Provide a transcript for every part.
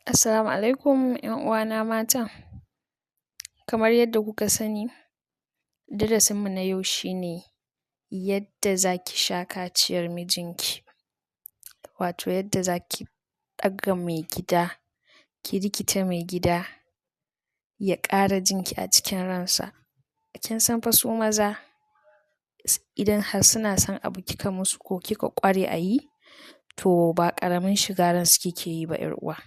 Assalamu alaikum uwana mata. Kamar yadda kuka sani, darasinmu na yau shine yadda za ki sha kaciyar mijinki, wato yadda za ki ɗaga maigida, ki rikita maigida ya ƙara jinki a cikin ransa. Kin san fa su maza idan har suna son abu kika musu ko kika ƙware a yi, to ba ƙaramin shiga ransu kike yi ba 'yar uwa.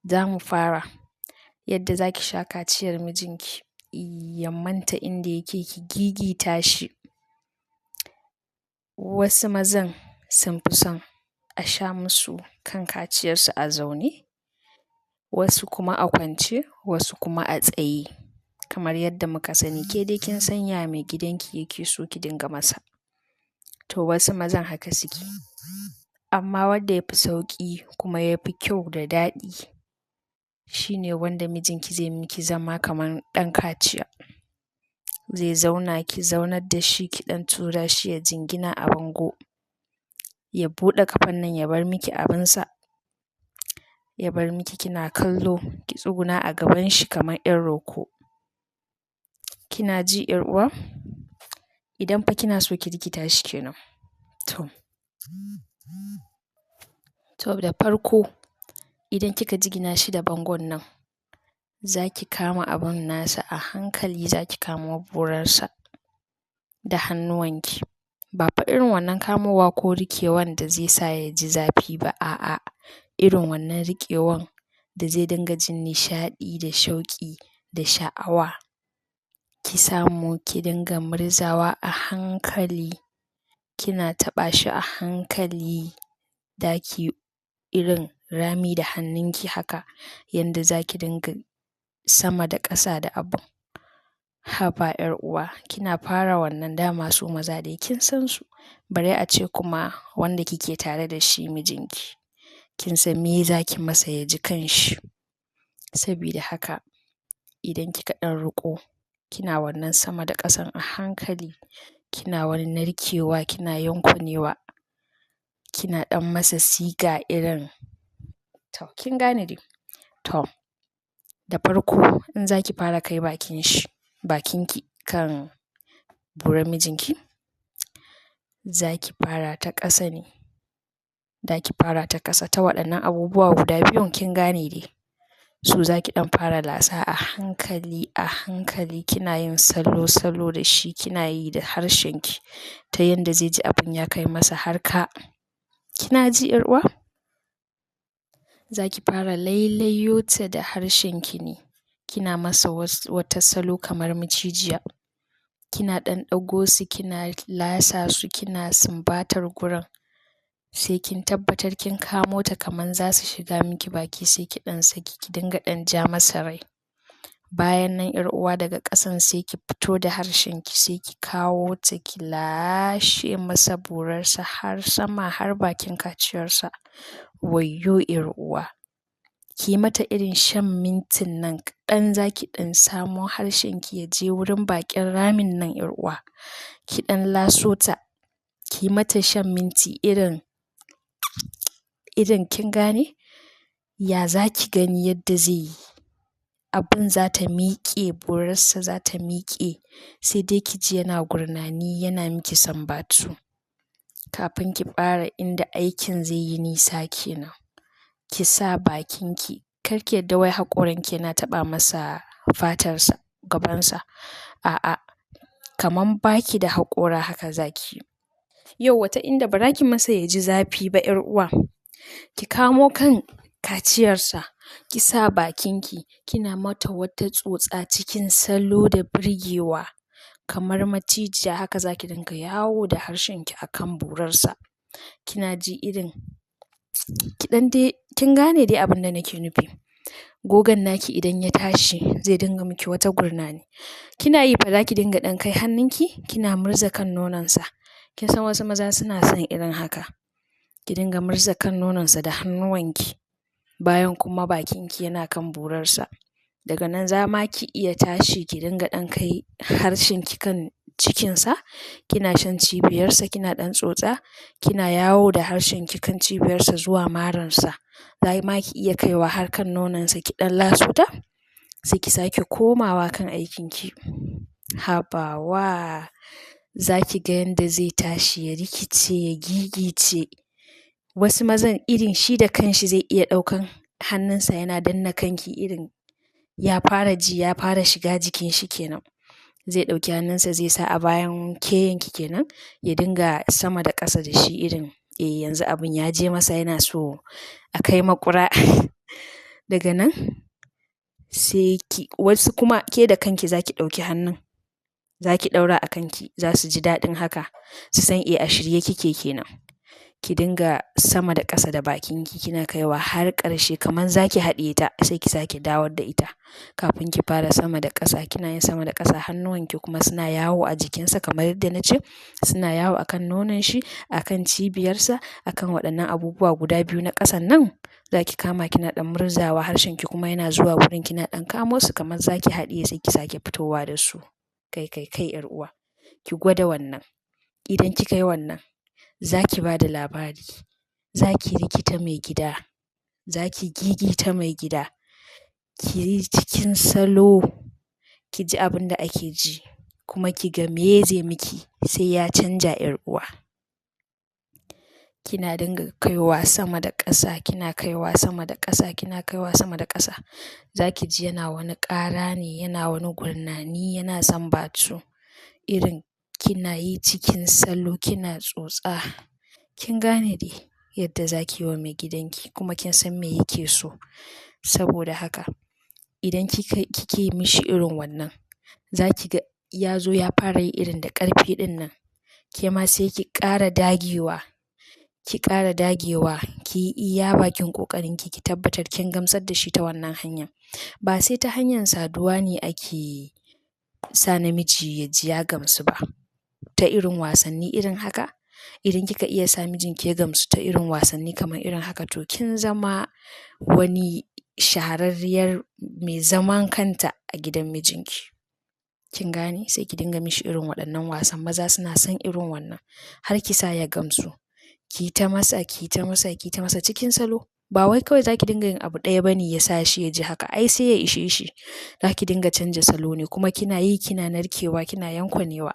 Za mu fara yadda za ki sha kaciyar mijinki ya manta inda yake, ki gigita shi. Wasu mazan sun fi son a sha musu kan kaciyarsu a zaune, wasu kuma a kwance, wasu kuma a tsaye. Kamar yadda muka sani, ke dai kin san ya maigidanki yake so ki dinga masa. To wasu mazan haka suke. Amma wanda ya fi sauƙi kuma ya fi kyau da daɗi shine wanda mijinki zai miki zama kamar ɗan kaciya. Zai zauna, ki zaunar da shi, ki ɗan tura shi ya jingina a bango, ya buɗe ƙafan nan ya bar miki abinsa, ya bar miki kina kallo, ki tsuguna a gaban shi kamar 'yar roko. Kina ji 'yar uwa? Idan fa kina so ki rikita shi kenan. To da farko idan kika jingina shi da bangon nan, za ki kama abun nasa a hankali, za ki kamo burarsa da hannuwanki. Ba fa irin wannan kamowa ko riƙewan da zai sa ya ji zafi ba, a'a. Irin wannan riƙewan da zai dinga jin nishaɗi da shauƙi da sha'awa. Ki samu ki dinga murzawa a hankali, kina taɓa shi a hankali, da ki irin rami da hannunki haka yanda za ki dinga sama da ƙasa da abun. Haba 'yar uwa, kina fara wannan dama su maza dai kin san su. Bari a ce kuma wanda kike tare da shi mijinki. Kin san me za ki masa ya ji kanshi. Sabida haka idan kika ɗan riƙo, kina wannan sama da ƙasan a hankali, kina wani narkewa, kina yankunewa, kina ɗan masa siga irin, to kin gane dai. To da farko in za ki fara kai bakinki kan burar mijinki, za ki fara ta ƙasa ne. Da ki fara ta ƙasa ta waɗannan abubuwa guda biyun kin gane dai. Su za ki ɗan fara lasa a hankali, a hankali, kina yin salo-salo da shi, kina yi da harshenki ta yanda zai ji abin ya kai masa har ka. Kina ji 'yar uwa? Za ki fara lailayo ta da harshenki ne. Kina masa wata salo kamar macijiya. Kina ɗan ɗago su, kina lasa su, kina sumbatar gurin. Sai kin tabbatar kin kamo ta kamar za su shiga miki baki, sai ki ɗan saki, ki dinga ɗan ja masa rai. Bayan nan 'yar uwa daga ƙasan sai ki fito da harshenki, sai ki kawo ta ki lashe masa burarsa har sama, har bakin kaciyarsa. Wayyo 'yar uwa! Ki yi mata irin shan mintin nan kaɗan, za ki ɗan samo harshenki ya je wurin bakin ramin nan 'yar uwa. Ki ɗan laso ta, ki yi mata shan minti irin kin gane? Ya za ki gani yadda zai yi? Abin za ta miƙe, burarsa za ta miƙe, sai dai ki ji yana gurnani, yana miki sambatu. Kafin ki fara inda aikin zai yi nisa kenan. Ki sa bakinki, kar ki yadda wai haƙoranki yana taɓa masa fatarsa, gabansa. A'a, kaman baki da haƙora haka za ki yi. Yauwa ta inda ba za ki masa ya ji zafi ba 'yar uwa. Ki kamo kan kaciyarsa, ki sa bakinki, kina mata wata tsotsa cikin salo da birgewa. Kamar macijiya haka za ki dinga yawo da harshenki a kan burarsa. Kina ji irin, ki ɗan dai, kin gane dai abin da nake nufi. Gogan naki idan ya tashi zai dinga miki wata gurnani. Kina yi fa za ki dinga ɗan kai hannunki, kina murza kan nononsa. Kin san wasu maza suna son irin haka. Ki dinga murza kan nononsa da hannuwanki, bayan kuma bakinki yana kan burarsa. Daga nan za ma ki iya tashi ki dinga ɗan kai harshenki kan cikinsa, kina shan cibiyarsa, kina ɗan tsotsa, kina yawo da harshenki kan cibiyarsa zuwa mararsa. Za ma ki iya kaiwa har kan nononsa ki ɗan latso ta, sai ki sake komawa kan aikinki. Habawa! Za ki ga yanda zai tashi ya rikice, ya gigice. Wasu mazan irin shi da kanshi zai iya ɗaukan hannunsa yana danna kanki irin ya fara ji, ya fara shiga jikin shi kenan. Zai ɗauki hannunsa zai sa a bayan keyanki kenan, ya dinga sama da ƙasa da shi irin, yanzu abin ya je masa yana so a kai maƙura. Daga nan sai wasu kuma ke da kanki za ki ɗauki hannun, za ki ɗaura a kanki, za su ji daɗin haka, su san a shirye kike kenan. Ki dinga sama da ƙasa da bakinki kina kaiwa har ƙarshe kamar za ki haɗiye ta, sai ki sake dawo da ita. Kafin ki fara sama da ƙasa, kina yin sama da ƙasa, hannuwanki kuma suna yawo a jikinsa kamar yadda na ce, suna yawo a kan nonon shi, a kan cibiyarsa, a kan waɗannan abubuwa guda biyu na ƙasan nan. Za ki kama kina ɗan murzawa, harshenki kuma yana zuwa wurin kina ɗan kamo su kamar za ki haɗiye, sai ki sake fitowa da su. Kai 'yar uwa, ki gwada wannan. Idan kika yi wannan, za ki ba da labari, za ki rikita mai gida, za ki gigita mai gida, ki yi cikin salo, ki ji abin da ake ji, kuma ki ga me zai miki sai ya canja 'yar uwa. Kina dinga kaiwa sama da ƙasa, kina kaiwa sama da ƙasa, kina kaiwa sama da ƙasa. Za ki ji yana wani ƙara ne, yana wani gurnani, yana sambatu. Irin kina yi cikin salo, kina tsotsa. Kin gane dai yadda za ki yi wa maigidanki, kuma kin san me yake so. Saboda haka idan kike mishi irin wannan, za ki ga ya zo ya fara yi irin da ƙarfi ɗin nan. Ke ma sai ki ƙara dagewa, ki yi iya bakin ƙoƙarinki, ki tabbatar kin gamsar da shi ta wannan hanyar. Ba sai ta hanyar saduwa ne ake sa namiji ya ji ya gamsu ba. Ta irin wasanni irin haka, idan kika iya sa mijinki ya gamsu ta irin wasanni kamar irin haka, to kin zama wani shahararriyar mai zaman kanta a gidan mijinki. Kin gane? Sai ki dinga mishi irin waɗannan wasan. Maza suna son irin wannan. Har ki sa ya gamsu. Ki ta masa cikin salo. Ba wai kawai za ki dinga yin abu ɗaya ba ne ya sa shi ya ji haka. Ai sai ya ishe shi. Za ki dinga canja salo ne, kuma kina yi kina narkewa, kina yankwanewa.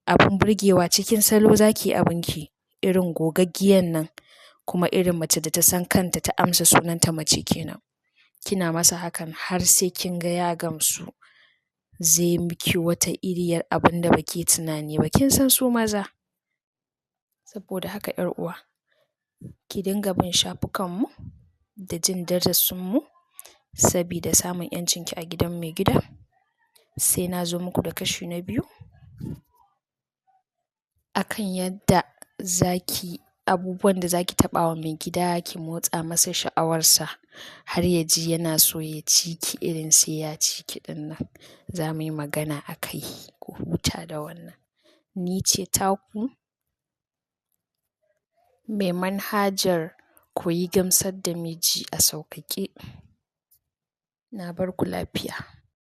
Abin burgewa cikin salo za ki yi abinki. Irin gogaggiyan nan, kuma irin mace da ta san kanta, ta amsa sunanta mace kenan. Kina masa hakan har sai kin ga ya gamsu. Zai miki wata iriyar abin da ba ki tunani ba. Kin san su maza. Saboda haka 'yar uwa, ki dinga bin shafukanmu da jin darasinmu sabida samun 'yancinki a gidan maigida. Sai na zo muku da kashi na biyu akan yadda abubuwan da za ki taɓa wa maigida ki motsa masa sha'awarsa har ya ji yana so ya ci ki irin sai ya ci ki ɗin nan. Za mu yi magana a kai, ku huta da wannan. Ni ce taku mai manhajar koyi gamsar da miji a sauƙaƙe. Na bar ku lafiya.